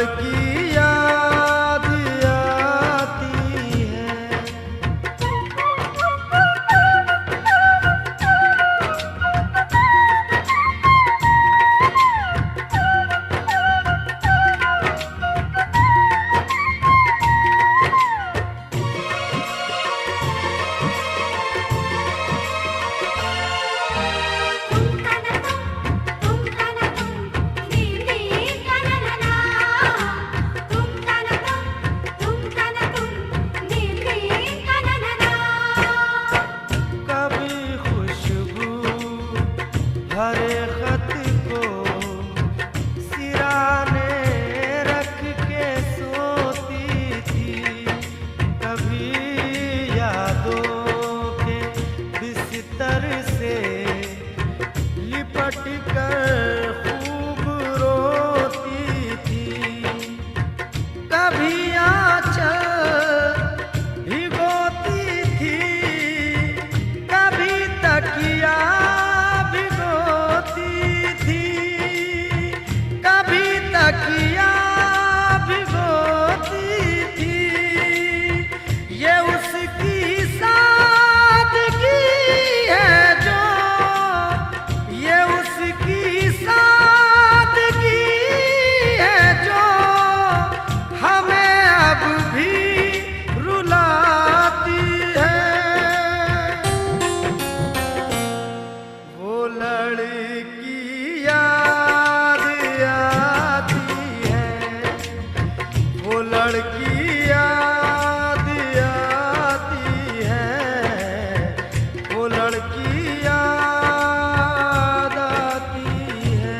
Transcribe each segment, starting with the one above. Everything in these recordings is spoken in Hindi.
लड़की याद आती है। हरे खत को सिराने रख के सोती थी, कभी यादों के बिस्तर से लिपट कर खूब रोती थी। कभी आंचल भिगोती थी, कभी तकिया तकिया भिगोती थी। ये उसकी सादगी है जो, ये उसकी सादगी है जो हमें अब भी रुलाती है। वो लड़की याद आती है, वो लड़की याद आती है, वो लड़की याद आती है।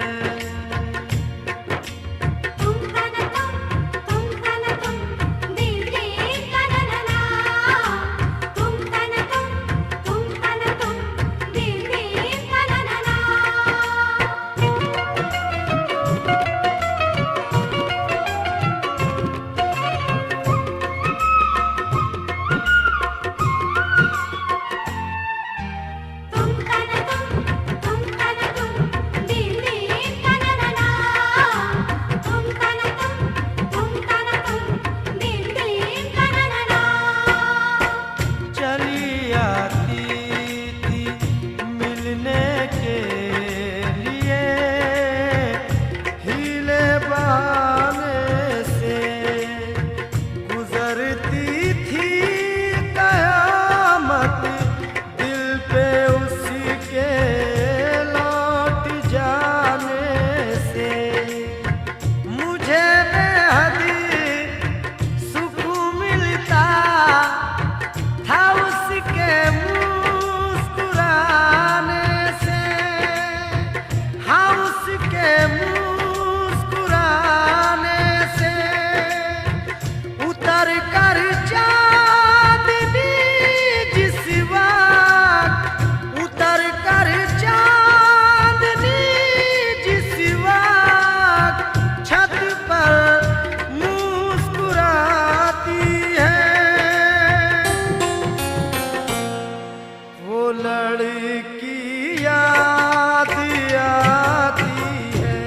लड़की याद आती है,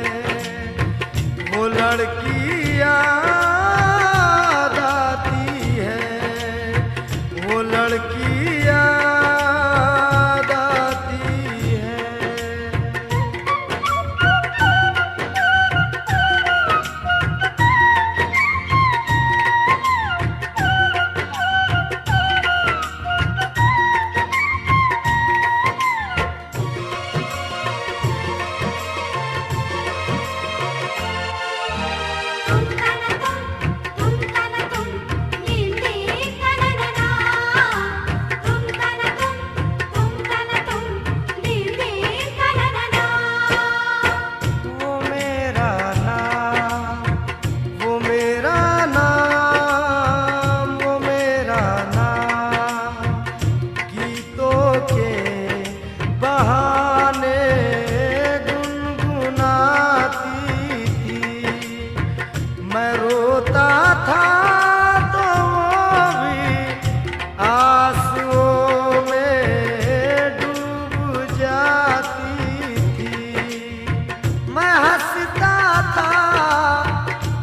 वो लड़की याद आती है, वो लड़की याद आती है।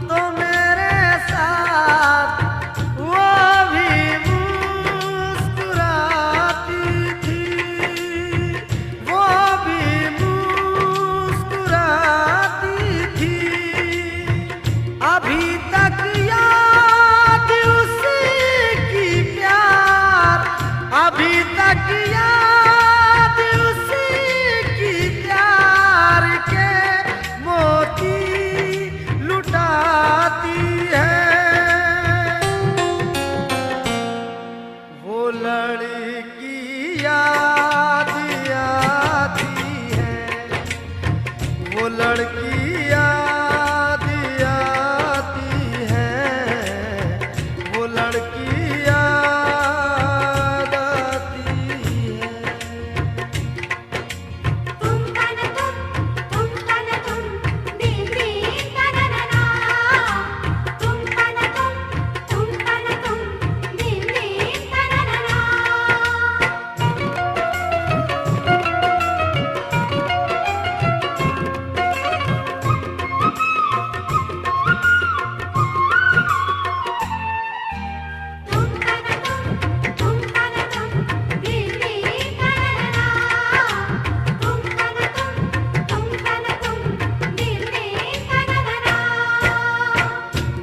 तो अभी तक याद उसकी प्यार, अभी तक याद उसकी प्यार के मोती लुटाती है। वो लड़की याद आती है, वो लड़की याद आती है, वो लड़की याद आती है। तुम तन तुम दिल में तनना, तुम तन तुम दिल में तनना।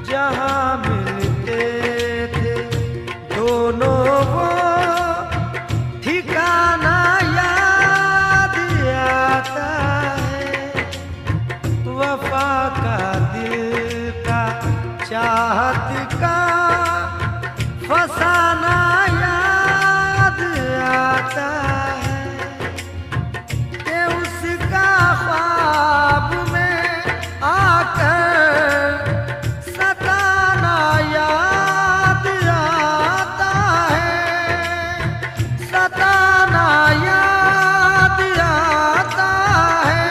जहाँ मिलते थे दोनों वो ठिकाना याद आता है। वफा का दिल का चाहत का फसाना याद आता है कि उसका ख्वाब में आकर सताना याद आता है, सताना याद आता है।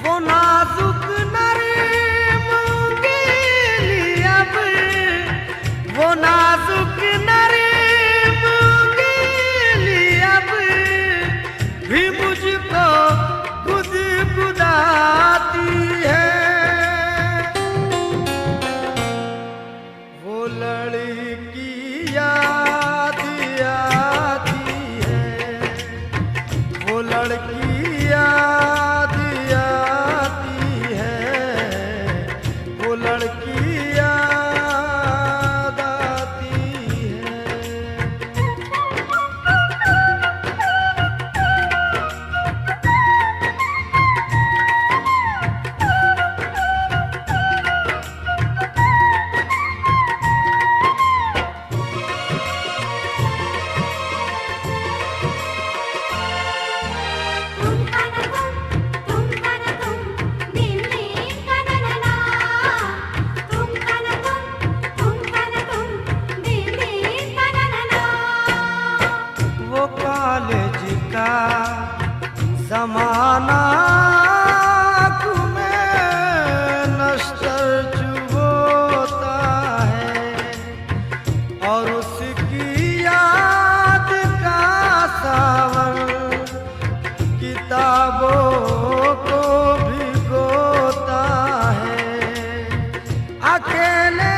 वो नाजुक नरम उंगली अब, वो नाजुक नरम उंगली अब भी मुझको गुदगुदाती है। वो लड़की याद आती है, वो लड़की याद आती है, वो लड़की याद आती है। तुम दिल में तनना, तुम दिल में तनना। वो कॉलेज का जमाना में नश्तर चुभोता है और उसकी याद का सावन किताबों को भिगोता है। अकेले